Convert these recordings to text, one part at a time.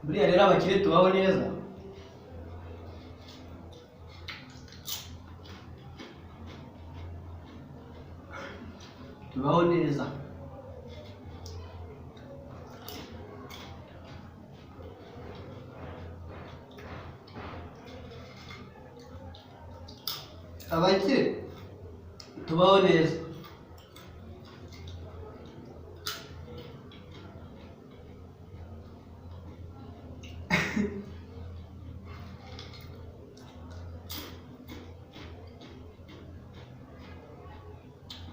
buriya rero abakire tubaho neza, tubaho neza. Abakire tubaho neza.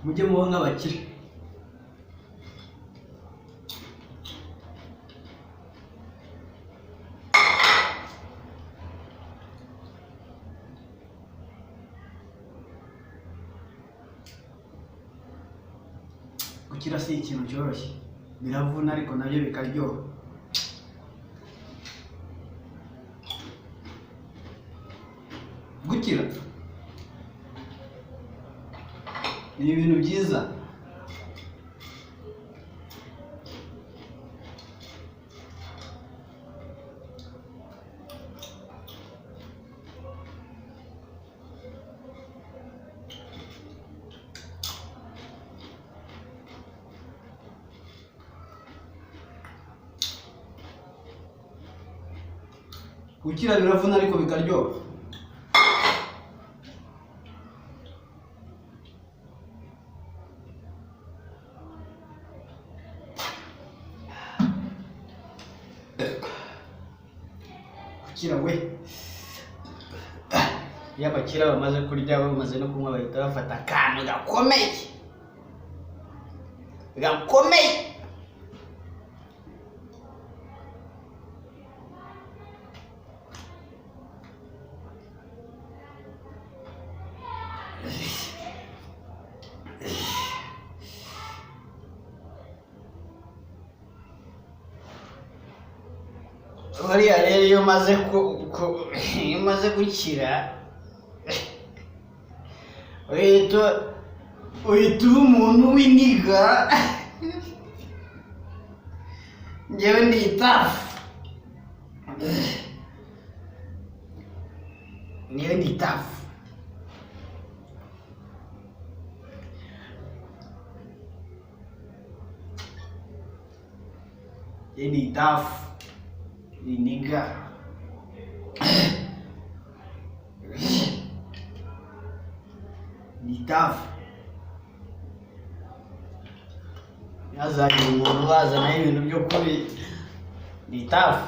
Mujye mubaho nk'abakire. Gukira si ikintu cyoroshye, biravuna ariko nabyo bikaryoha. Gukira ni ibintu byiza. Gukira biravuna ariko bikaryoha. Gukira we, iyo abakira bamaze kurya bamaze no kunywa bahita bafata akantu gakomeye gakomeye. Buriya rero iyo umaze gukira uhita uba umuntu w'iniga. Njyewe ndi itafu, njyewe ndi itafu. Njyewe ndi itafu, ndi niga. Ndi itafu. Ntihazagire umuntu wazanaho ibintu byo kubi. Ndi itafu.